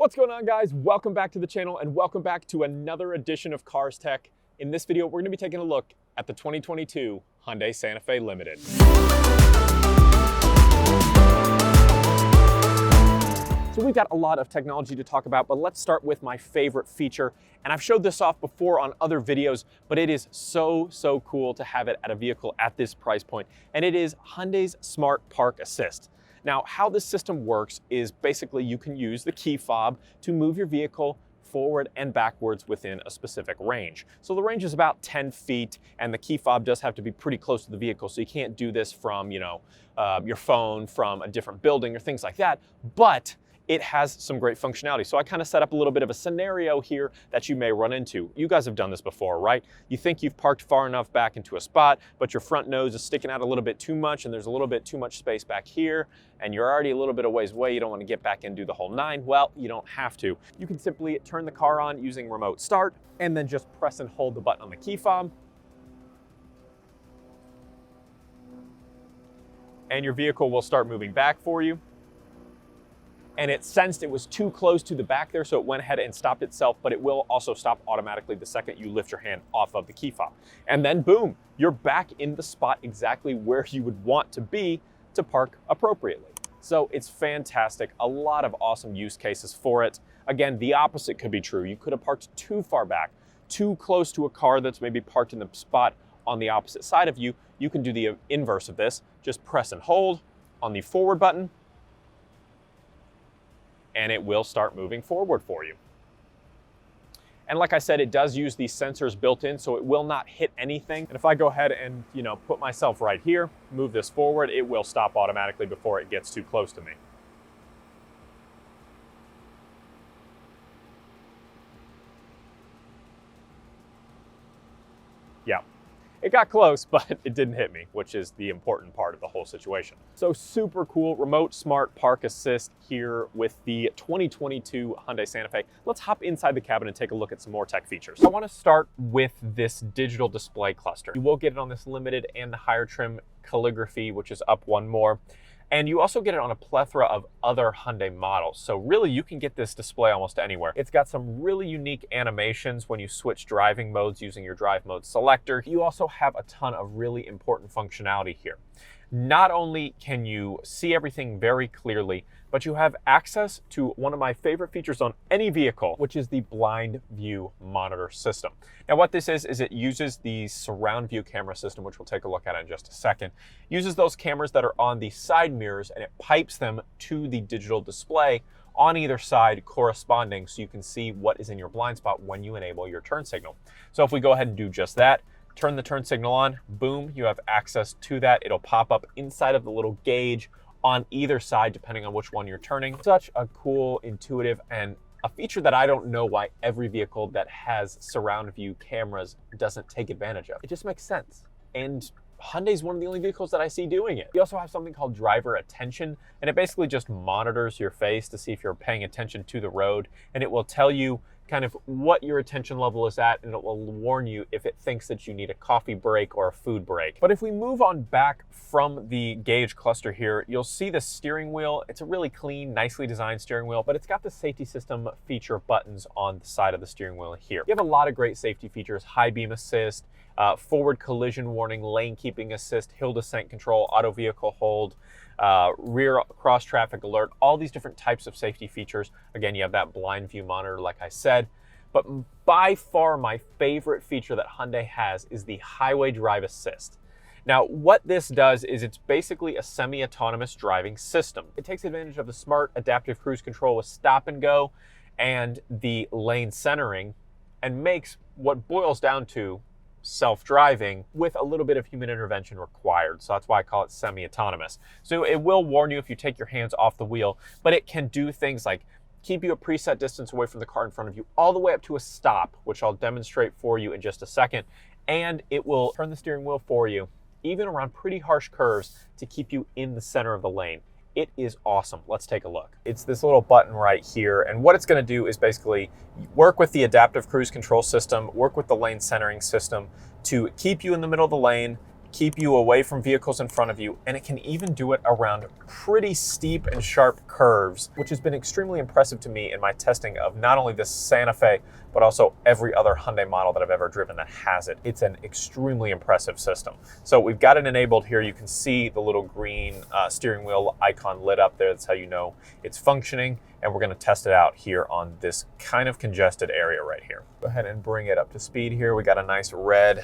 What's going on, guys? Welcome back to the channel and welcome back to another edition of Carz Tech. In this video, we're going to be taking a look at the 2022 Hyundai Santa Fe Limited. So we've got a lot of technology to talk about, but let's start with my favorite feature. And I've showed this off before on other videos, but it is so cool to have it at a vehicle at this price point. And it is Hyundai's Smart Park Assist. Now, how this system works is basically you can use the key fob to move your vehicle forward and backwards within a specific range. So the range is about 10 feet, and the key fob does have to be pretty close to the vehicle, so you can't do this from, your phone, from a different building or things like that, but it has some great functionality. So I kind of set up a little bit of a scenario here that you may run into. You guys have done this before, right? You think you've parked far enough back into a spot, but your front nose is sticking out a little bit too much, and there's a little bit too much space back here, and you're already a little bit of ways away. You don't want to get back and do the whole nine. Well, you don't have to. You can simply turn the car on using remote start, and then just press and hold the button on the key fob. And your vehicle will start moving back for you. And it sensed it was too close to the back there, so it went ahead and stopped itself, but it will also stop automatically the second you lift your hand off of the key fob. And then boom, you're back in the spot exactly where you would want to be to park appropriately. So it's fantastic, a lot of awesome use cases for it. Again, the opposite could be true. You could have parked too far back, too close to a car that's maybe parked in the spot on the opposite side of you. You can do the inverse of this. Just press and hold on the forward button, and it will start moving forward for you. And like I said, it does use these sensors built in, so it will not hit anything. And if I go ahead and, put myself right here, move this forward, it will stop automatically before it gets too close to me. Yeah. It got close, but it didn't hit me, which is the important part of the whole situation. So super cool remote smart park assist here with the 2022 Hyundai Santa Fe. Let's hop inside the cabin and take a look at some more tech features. I want to start with this digital display cluster. You will get it on this Limited and the higher trim calligraphy, which is up one more. And you also get it on a plethora of other Hyundai models. So really you can get this display almost anywhere. It's got some really unique animations when you switch driving modes using your drive mode selector. You also have a ton of really important functionality here. Not only can you see everything very clearly, but you have access to one of my favorite features on any vehicle, which is the blind view monitor system. Now what this is it uses the surround view camera system, which we'll take a look at in just a second. Uses those cameras that are on the side mirrors, and it pipes them to the digital display on either side corresponding, so you can see what is in your blind spot when you enable your turn signal. So if we go ahead and do just that, turn the turn signal on, boom, you have access to that. It'll pop up inside of the little gauge on either side, depending on which one you're turning. Such a cool, intuitive, and a feature that I don't know why every vehicle that has surround view cameras doesn't take advantage of. It just makes sense. And Hyundai's one of the only vehicles that I see doing it. We also have something called driver attention, and it basically just monitors your face to see if you're paying attention to the road, and it will tell you kind of what your attention level is at, and it will warn you if it thinks that you need a coffee break or a food break. But if we move on back from the gauge cluster here, you'll see the steering wheel. It's a really clean, nicely designed steering wheel, but it's got the safety system feature buttons on the side of the steering wheel here. You have a lot of great safety features: high beam assist, forward collision warning, lane keeping assist, hill descent control, auto vehicle hold, rear cross traffic alert, all these different types of safety features. Again, you have that blind view monitor, like I said. But by far my favorite feature that Hyundai has is the highway drive assist. Now, what this does is it's basically a semi-autonomous driving system. It takes advantage of the smart adaptive cruise control with stop and go and the lane centering, and makes what boils down to self-driving with a little bit of human intervention required. So that's why I call it semi-autonomous. So it will warn you if you take your hands off the wheel, but it can do things like keep you a preset distance away from the car in front of you, all the way up to a stop, which I'll demonstrate for you in just a second. And it will turn the steering wheel for you, even around pretty harsh curves, to keep you in the center of the lane. It is awesome. Let's take a look. It's this little button right here, and what it's going to do is basically work with the adaptive cruise control system, work with the lane centering system to keep you in the middle of the lane, keep you away from vehicles in front of you, and it can even do it around pretty steep and sharp curves, which has been extremely impressive to me in my testing of not only this Santa Fe, but also every other Hyundai model that I've ever driven that has it. It's an extremely impressive system. So we've got it enabled here. You can see the little green steering wheel icon lit up there. That's how you know it's functioning. And we're gonna test it out here on this kind of congested area right here. Go ahead and bring it up to speed here. We got a nice red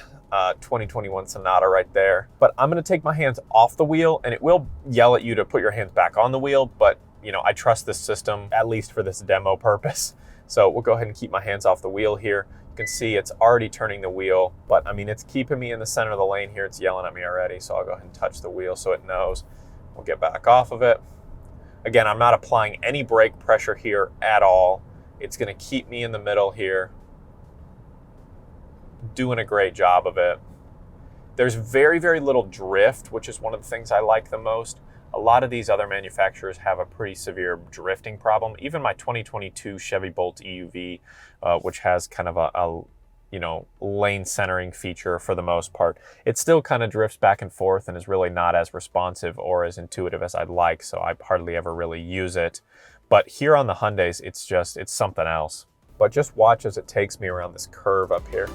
2021 Sonata right there. But I'm gonna take my hands off the wheel, and it will yell at you to put your hands back on the wheel, but you know, I trust this system, at least for this demo purpose. So we'll go ahead and keep my hands off the wheel here. You can see it's already turning the wheel, but I mean, it's keeping me in the center of the lane here. It's yelling at me already, so I'll go ahead and touch the wheel so it knows. We'll get back off of it. Again, I'm not applying any brake pressure here at all. It's gonna keep me in the middle here. Doing a great job of it. There's very, very little drift, which is one of the things I like the most. A lot of these other manufacturers have a pretty severe drifting problem. Even my 2022 Chevy Bolt EUV, which has kind of a lane centering feature for the most part, it still kind of drifts back and forth and is really not as responsive or as intuitive as I'd like, so I hardly ever really use it. But here on the Hyundais, it's something else. But just watch as it takes me around this curve up here.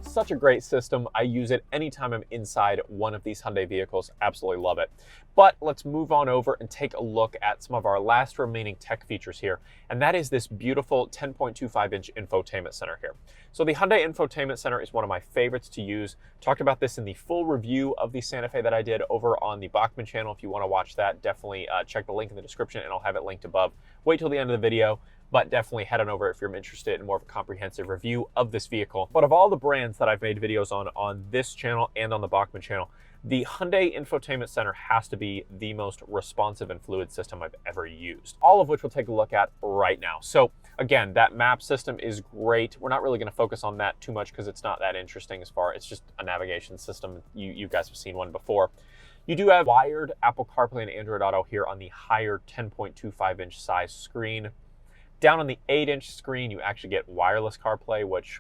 Such a great system. I use it anytime I'm inside one of these Hyundai vehicles. Absolutely love it. But let's move on over and take a look at some of our last remaining tech features here. And that is this beautiful 10.25-inch infotainment center here. So the Hyundai Infotainment Center is one of my favorites to use. Talked about this in the full review of the Santa Fe that I did over on the Bachmann channel. If you want to watch that, definitely check the link in the description, and I'll have it linked above. Wait till the end of the video, but definitely head on over if you're interested in more of a comprehensive review of this vehicle. But of all the brands that I've made videos on this channel and on the Bachmann channel, the Hyundai Infotainment Center has to be the most responsive and fluid system I've ever used, all of which we'll take a look at right now. So again, that map system is great. We're not really going to focus on that too much because it's not that interesting it's just a navigation system. You guys have seen one before. You do have wired Apple CarPlay and Android Auto here on the higher 10.25-inch size screen. Down on the 8-inch screen, you actually get wireless CarPlay, which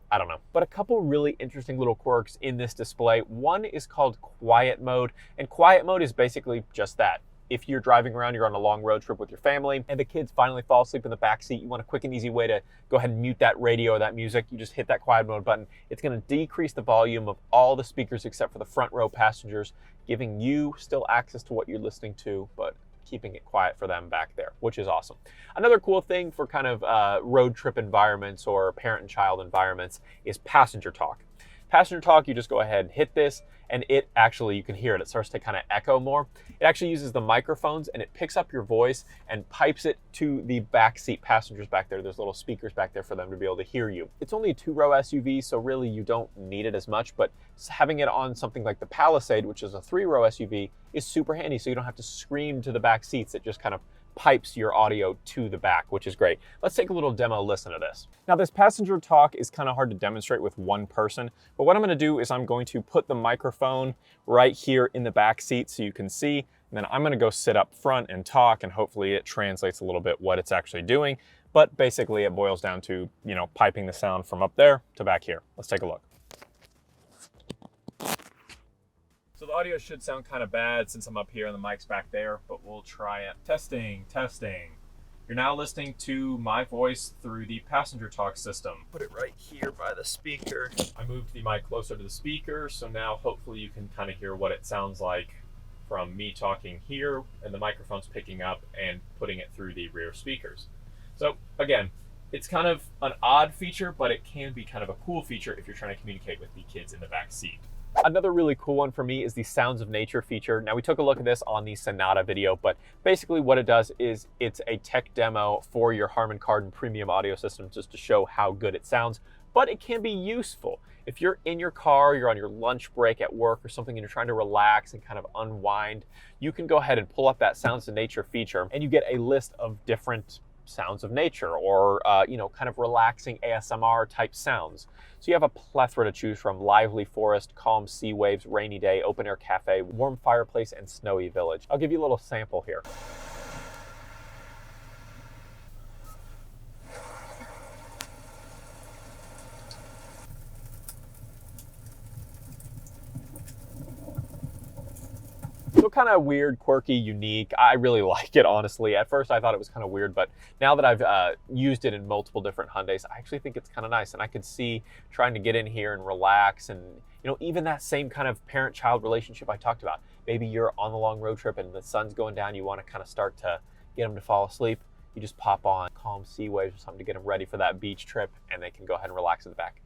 I don't know. But a couple really interesting little quirks in this display. One is called Quiet Mode, and Quiet Mode is basically just that. If you're driving around, you're on a long road trip with your family, and the kids finally fall asleep in the back seat, you want a quick and easy way to go ahead and mute that radio or that music. You just hit that Quiet Mode button. It's going to decrease the volume of all the speakers except for the front row passengers, giving you still access to what you're listening to, but keeping it quiet for them back there, which is awesome. Another cool thing for kind of road trip environments or parent and child environments is passenger talk. Passenger talk, you just go ahead and hit this, and it actually, you can hear it. It starts to kind of echo more. It actually uses the microphones, and it picks up your voice and pipes it to the back seat passengers back there. There's little speakers back there for them to be able to hear you. It's only a 2-row SUV, so really you don't need it as much, but having it on something like the Palisade, which is a 3-row SUV, is super handy, so you don't have to scream to the back seats. It just kind of pipes your audio to the back, which is great. Let's take a little demo listen to this. Now, this passenger talk is kind of hard to demonstrate with one person, but what I'm going to do is I'm going to put the microphone right here in the back seat so you can see, and then I'm going to go sit up front and talk, and hopefully it translates a little bit what it's actually doing. But basically it boils down to, piping the sound from up there to back here. Let's take a look. So the audio should sound kind of bad since I'm up here and the mic's back there, but we'll try it. Testing, testing. You're now listening to my voice through the passenger talk system. Put it right here by the speaker. I moved the mic closer to the speaker, so now hopefully you can kind of hear what it sounds like from me talking here, and the microphone's picking up and putting it through the rear speakers. So again, it's kind of an odd feature, but it can be kind of a cool feature if you're trying to communicate with the kids in the back seat. Another really cool one for me is the Sounds of Nature feature. Now, we took a look at this on the Sonata video, but basically what it does is it's a tech demo for your Harman Kardon premium audio system just to show how good it sounds, but it can be useful. If you're in your car, you're on your lunch break at work or something, and you're trying to relax and kind of unwind, you can go ahead and pull up that Sounds of Nature feature, and you get a list of different sounds of nature or, kind of relaxing ASMR type sounds. So you have a plethora to choose from: lively forest, calm sea waves, rainy day, open air cafe, warm fireplace, and snowy village. I'll give you a little sample here. So kind of weird, quirky, unique. I really like it, honestly. At first I thought it was kind of weird, but now that I've used it in multiple different Hyundais, I actually think it's kind of nice. And I could see trying to get in here and relax, and even that same kind of parent-child relationship I talked about. Maybe you're on the long road trip and the sun's going down, you want to kind of start to get them to fall asleep. You just pop on calm sea waves or something to get them ready for that beach trip, and they can go ahead and relax in the back.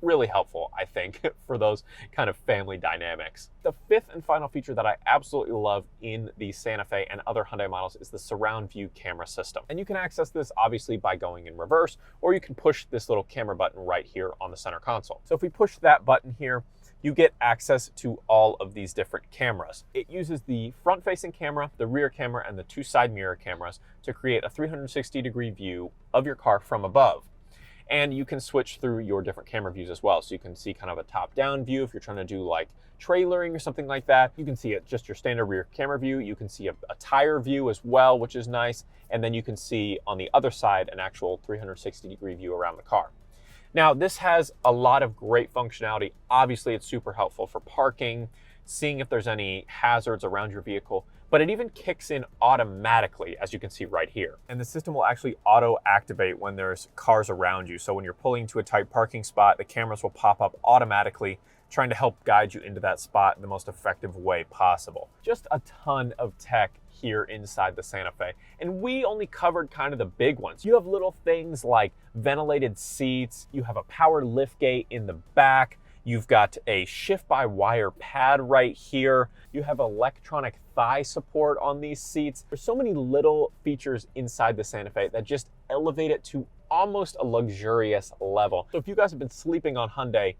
Really helpful, I think, for those kind of family dynamics. The fifth and final feature that I absolutely love in the Santa Fe and other Hyundai models is the surround view camera system. And you can access this obviously by going in reverse, or you can push this little camera button right here on the center console. So if we push that button here, you get access to all of these different cameras. It uses the front-facing camera, the rear camera, and the two side mirror cameras to create a 360-degree view of your car from above. And you can switch through your different camera views as well. So you can see kind of a top-down view if you're trying to do like trailering or something like that. You can see it just your standard rear camera view. You can see a tire view as well, which is nice. And then you can see on the other side an actual 360-degree view around the car. Now, this has a lot of great functionality. Obviously, it's super helpful for parking, seeing if there's any hazards around your vehicle, but it even kicks in automatically, as you can see right here. And the system will actually auto-activate when there's cars around you. So when you're pulling to a tight parking spot, the cameras will pop up automatically, trying to help guide you into that spot in the most effective way possible. Just a ton of tech here inside the Santa Fe. And we only covered kind of the big ones. You have little things like ventilated seats, you have a power liftgate in the back, you've got a shift-by-wire pad right here. You have electronic thigh support on these seats. There's so many little features inside the Santa Fe that just elevate it to almost a luxurious level. So if you guys have been sleeping on Hyundai,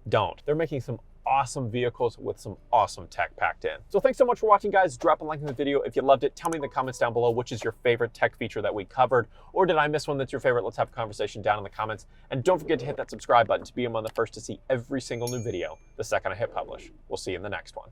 don't. They're making some awesome vehicles with some awesome tech packed in. So thanks so much for watching, guys. Drop a like in the video if you loved it. Tell me in the comments down below which is your favorite tech feature that we covered, or did I miss one that's your favorite? Let's have a conversation down in the comments. And don't forget to hit that subscribe button to be among the first to see every single new video the second I hit publish. We'll see you in the next one.